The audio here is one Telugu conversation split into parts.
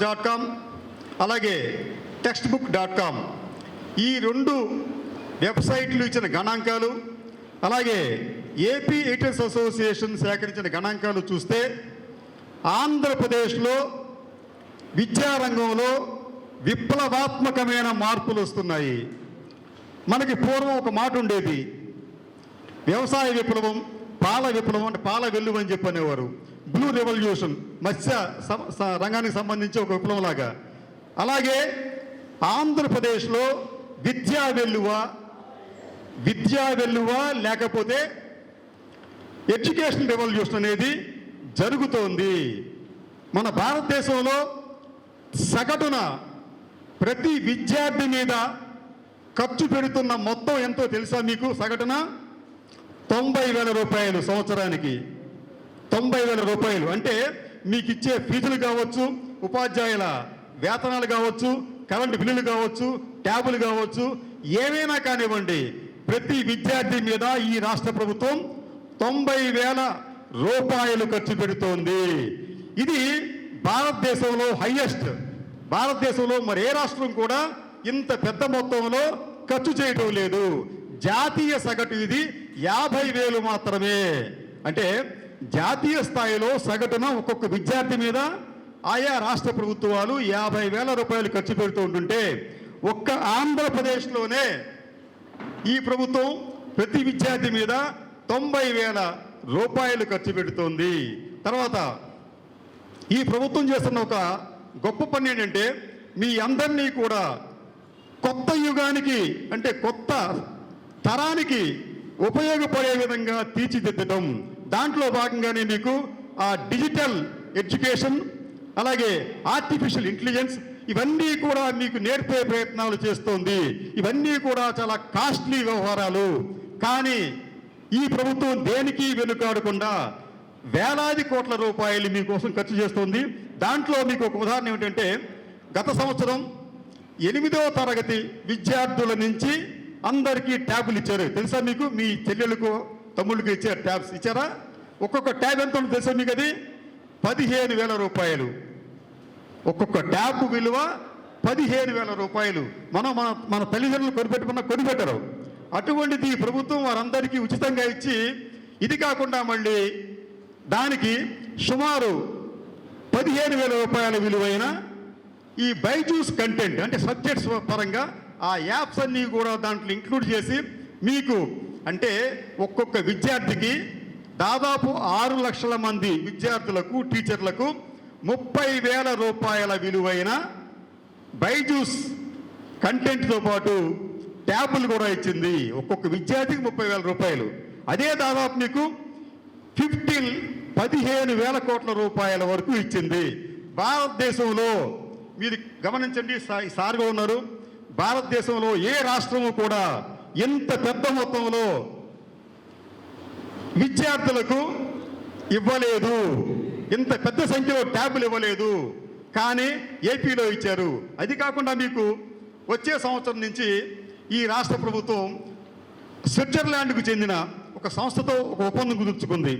books.com అలాగే textbook.com ఈ రెండు వెబ్సైట్లు ఇచ్చిన గణాంకాలు అలాగే ఏపీ ఎడిటర్స్ అసోసియేషన్ సేకరించిన గణాంకాలు చూస్తే ఆంధ్రప్రదేశ్లో విద్యారంగంలో విప్లవాత్మకమైన మార్పులు వస్తున్నాయి. మనకి పూర్వం ఒక మాట ఉండేది, వ్యవసాయ విప్లవం, పాల విప్లవం అంటే పాల వెల్లువ అని చెప్పనేవారు. బ్లూ రెవల్యూషన్ మత్స్య రంగానికి సంబంధించి ఒక విప్లవం లాగా. అలాగే ఆంధ్రప్రదేశ్లో విద్యా వెల్లువ లేకపోతే ఎడ్యుకేషన్ రెవల్యూషన్ అనేది జరుగుతోంది. మన భారతదేశంలో సగటున ప్రతి విద్యార్థి మీద ఖర్చు పెడుతున్న మొత్తం ఎంతో తెలుసా మీకు? సగటున 90,000 రూపాయలు సంవత్సరానికి. 90,000 రూపాయలు అంటే మీకు ఇచ్చే ఫీజులు కావచ్చు, ఉపాధ్యాయుల వేతనాలు కావచ్చు, కరెంటు బిల్లులు కావచ్చు, ట్యాబులు కావచ్చు, ఏమైనా కానివ్వండి, ప్రతి విద్యార్థి మీద ఈ రాష్ట్ర ప్రభుత్వం 90,000 రూపాయలు ఖర్చు పెడుతోంది. ఇది భారతదేశంలో హైయెస్ట్. భారతదేశంలో మరి ఏ రాష్ట్రం కూడా ఇంత పెద్ద మొత్తంలో ఖర్చు చేయటం లేదు. జాతీయ సగటు ఇది 50,000 మాత్రమే. అంటే జాతీయ స్థాయిలో సగటున ఒక్కొక్క విద్యార్థి మీద ఆయా రాష్ట్ర ప్రభుత్వాలు 50,000 రూపాయలు ఖర్చు పెడుతూ ఉంటుంటే ఒక్క ఆంధ్రప్రదేశ్లోనే ఈ ప్రభుత్వం ప్రతి విద్యార్థి మీద 90,000 రూపాయలు ఖర్చు పెడుతోంది. తర్వాత ఈ ప్రభుత్వం చేస్తున్న ఒక గొప్ప పని ఏంటంటే మీ అందరినీ కూడా కొత్త యుగానికి అంటే కొత్త తరానికి ఉపయోగపడే విధంగా తీర్చిదిద్దడం. దాంట్లో భాగంగానే మీకు ఆ డిజిటల్ ఎడ్యుకేషన్ అలాగే ఆర్టిఫిషియల్ ఇంటెలిజెన్స్ ఇవన్నీ కూడా మీకు నేర్పే ప్రయత్నాలు చేస్తోంది. ఇవన్నీ కూడా చాలా కాస్ట్లీ వ్యవహారాలు. కానీ ఈ ప్రభుత్వం దేనికి వెనుకాడకుండా వేలాది కోట్ల రూపాయలు మీకోసం ఖర్చు చేస్తుంది. దాంట్లో మీకు ఒక ఉదాహరణ ఏమిటంటే గత సంవత్సరం 8వ తరగతి విద్యార్థుల నుంచి అందరికీ ట్యాబులు ఇచ్చారు. తెలుసా మీకు? మీ చెల్లెలకు తమ్ముళ్ళకి ఇచ్చారు, ట్యాబ్స్ ఇచ్చారా? ఒక్కొక్క ట్యాబ్ ఎంత ఉంటుందో తెలుసా మీకు? అది 15,000 రూపాయలు. ఒక్కొక్క ట్యాబ్ విలువ 15,000 రూపాయలు. మన తల్లిదండ్రులు కొనిపెట్టరు. అటువంటిది ప్రభుత్వం వారందరికీ ఉచితంగా ఇచ్చి ఇది కాకుండా మళ్ళీ దానికి సుమారు 15,000 రూపాయల విలువైన ఈ బైజూస్ కంటెంట్ అంటే సబ్జెక్ట్స్ పరంగా ఆ యాప్స్ అన్నీ కూడా దాంట్లో ఇంక్లూడ్ చేసి మీకు అంటే ఒక్కొక్క విద్యార్థికి దాదాపు 6 లక్షల మంది విద్యార్థులకు టీచర్లకు 30,000 రూపాయల విలువైన బైజూస్ కంటెంట్తో పాటు ట్యాబులు కూడా ఇచ్చింది. ఒక్కొక్క విద్యార్థికి 30,000 రూపాయలు. అదే దాదాపు మీకు 15,000 కోట్ల రూపాయల వరకు ఇచ్చింది. భారతదేశంలో మీరు గమనించండి, సార్గా ఉన్నారు, భారతదేశంలో ఏ రాష్ట్రము కూడా ఎంత పెద్ద మొత్తంలో విద్యార్థులకు ఇవ్వలేదు, ఇంత పెద్ద సంఖ్యలో ట్యాబులు ఇవ్వలేదు. కానీ ఏపీలో ఇచ్చారు. అది కాకుండా మీకు వచ్చే సంవత్సరం నుంచి ఈ రాష్ట్ర ప్రభుత్వం స్విట్జర్లాండ్కు చెందిన ఒక సంస్థతో ఒక ఒప్పందం కుదుర్చుకుంది.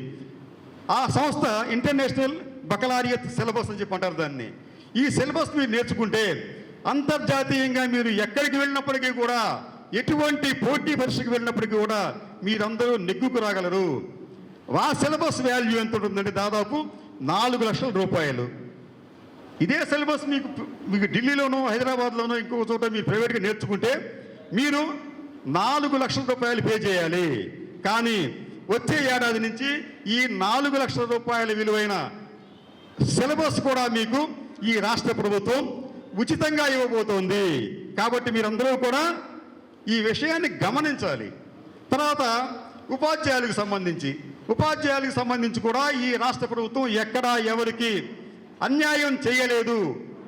ఆ సంస్థ ఇంటర్నేషనల్ బకలారియత్ సిలబస్ అని చెప్పి అంటారు దాన్ని. ఈ సిలబస్ మీరు నేర్చుకుంటే అంతర్జాతీయంగా మీరు ఎక్కడికి వెళ్ళినప్పటికీ కూడా ఎటువంటి పోటీ పరీక్షకు వెళ్ళినప్పటికీ కూడా మీరందరూ నెగ్గుకు రాగలరు. ఆ సిలబస్ వాల్యూ ఎంత ఉంటుందంటే దాదాపు 4 లక్షల రూపాయలు. ఇదే సిలబస్ మీకు ఢిల్లీలోనో హైదరాబాద్లోనో ఇంకో చోట మీరు ప్రైవేట్గా నేర్చుకుంటే మీరు 4 లక్షల రూపాయలు పే చేయాలి. కానీ వచ్చే ఏడాది నుంచి ఈ 4 లక్షల రూపాయల విలువైన సిలబస్ కూడా మీకు ఈ రాష్ట్ర ప్రభుత్వం ఉచితంగా ఇవ్వబోతోంది. కాబట్టి మీరందరూ కూడా ఈ విషయాన్ని గమనించాలి. తర్వాత ఉపాధ్యాయులకు సంబంధించి కూడా ఈ రాష్ట్ర ప్రభుత్వం ఎక్కడా ఎవరికి అన్యాయం చేయలేదు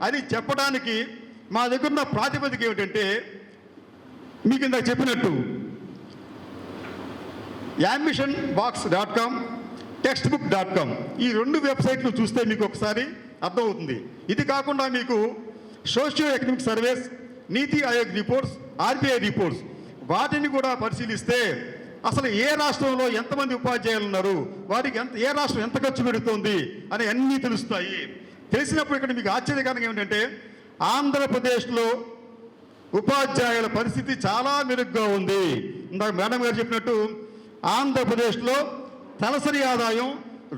అని చెప్పడానికి మా దగ్గర ఉన్న ప్రాతిపదిక ఏమిటంటే మీకు ఇందాక చెప్పినట్టు ambitionbox.com textbook.com ఈ 2 వెబ్సైట్లు చూస్తే మీకు ఒకసారి అర్థమవుతుంది. ఇది కాకుండా మీకు సోషియో ఎకనామిక్ సర్వేస్, నీతి ఆయోగ్ రిపోర్ట్స్, ఆర్బీఐ రిపోర్ట్స్ వాటిని కూడా పరిశీలిస్తే అసలు ఏ రాష్ట్రంలో ఎంతమంది ఉపాధ్యాయులు ఉన్నారు, వారికి ఏ రాష్ట్రం ఎంత ఖర్చు పెడుతోంది అని అన్నీ తెలుస్తాయి. తెలిసినప్పుడు ఇక్కడ మీకు ఆశ్చర్యకరంగా ఏమిటంటే ఆంధ్రప్రదేశ్లో ఉపాధ్యాయుల పరిస్థితి చాలా మెరుగ్గా ఉంది. ఇందాక మేడం గారు చెప్పినట్టు ఆంధ్రప్రదేశ్లో తలసరి ఆదాయం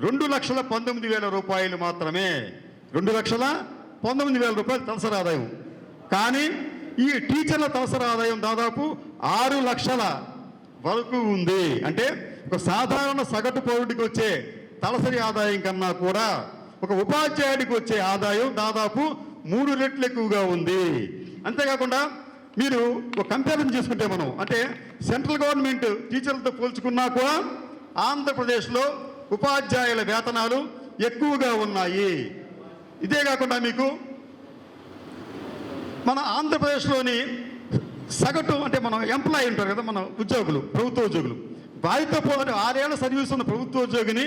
2,19,000 రూపాయలు మాత్రమే. 2,19,000 రూపాయలు తలసరి ఆదాయం. కానీ ఈ టీచర్ల తలసరి ఆదాయం దాదాపు 6 లక్షల వరకు ఉంది. అంటే ఒక సాధారణ సగటు పౌరుడికి వచ్చే తలసరి ఆదాయం కన్నా కూడా ఒక ఉపాధ్యాయుడికి వచ్చే ఆదాయం దాదాపు 3 రెట్లు ఎక్కువగా ఉంది. అంతేకాకుండా మీరు ఒక కంపారిజన్ చేసుకుంటే మనం అంటే సెంట్రల్ గవర్నమెంట్ టీచర్లతో పోల్చుకున్నా కూడా ఆంధ్రప్రదేశ్లో ఉపాధ్యాయుల వేతనాలు ఎక్కువగా ఉన్నాయి. ఇదే కాకుండా మీకు మన ఆంధ్రప్రదేశ్లోని సగటు అంటే మనం ఎంప్లాయీ ఉంటారు కదా, మన ఉద్యోగులు, ప్రభుత్వ ఉద్యోగులు, వారితో 6 ఏళ్ల సర్వీస్ ఉన్న ప్రభుత్వ ఉద్యోగిని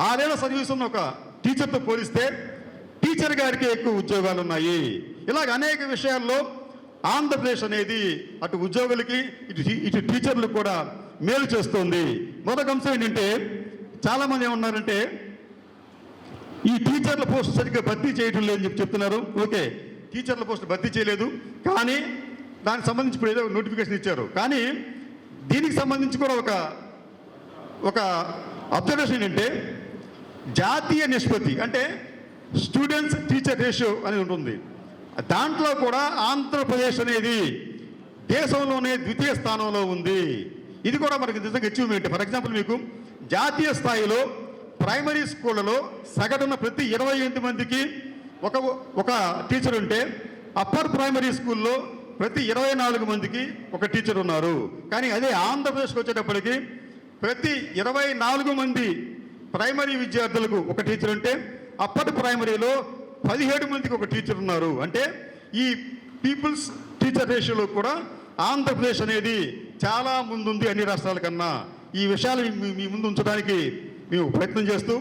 6 ఏళ్ల సర్వీస్ ఉన్న ఒక టీచర్తో పోలిస్తే టీచర్ గారికి ఎక్కువ ఉద్యోగాలు ఉన్నాయి. ఇలాగ అనేక విషయాల్లో ఆంధ్రప్రదేశ్ అనేది అటు ఉద్యోగులకి ఇటు టీచర్లకు కూడా మేలు చేస్తుంది. మొదటి అంశం ఏంటంటే చాలామంది ఏమన్నారంటే ఈ టీచర్ల పోస్టు సరిగ్గా భర్తీ చేయడం లేదని చెప్పి చెప్తున్నారు. ఓకే, టీచర్ల పోస్టు భర్తీ చేయలేదు, కానీ దానికి సంబంధించి ఇప్పుడు ఏదో నోటిఫికేషన్ ఇచ్చారు. కానీ దీనికి సంబంధించి కూడా ఒక అబ్జర్వేషన్ ఏంటంటే జాతీయ నిష్పత్తి అంటే స్టూడెంట్స్ టీచర్ రేషియో అని ఉంటుంది. దాంట్లో కూడా ఆంధ్రప్రదేశ్ అనేది దేశంలోనే ద్వితీయ స్థానంలో ఉంది. ఇది కూడా మనకి నిజంగా అచీవ్మెంట్. ఫర్ ఎగ్జాంపుల్ మీకు జాతీయ స్థాయిలో ప్రైమరీ స్కూళ్ళలో సగటున ప్రతి 28 మందికి ఒక టీచర్ ఉంటే అప్పర్ ప్రైమరీ స్కూల్లో ప్రతి 24 మందికి ఒక టీచర్ ఉన్నారు. కానీ అదే ఆంధ్రప్రదేశ్కి వచ్చేటప్పటికి ప్రతి 24 మంది ప్రైమరీ విద్యార్థులకు ఒక టీచర్ ఉంటే అప్పర్ ప్రైమరీలో 17 మందికి ఒక టీచర్ ఉన్నారు. అంటే ఈ పీపుల్స్ టీచర్ రేషియోలో కూడా ఆంధ్రప్రదేశ్ అనేది చాలా ముందుంది అన్ని రాష్ట్రాల కన్నా. ఈ విషయాలు మీ ముందు ఉంచడానికి మేము ప్రయత్నం చేస్తూ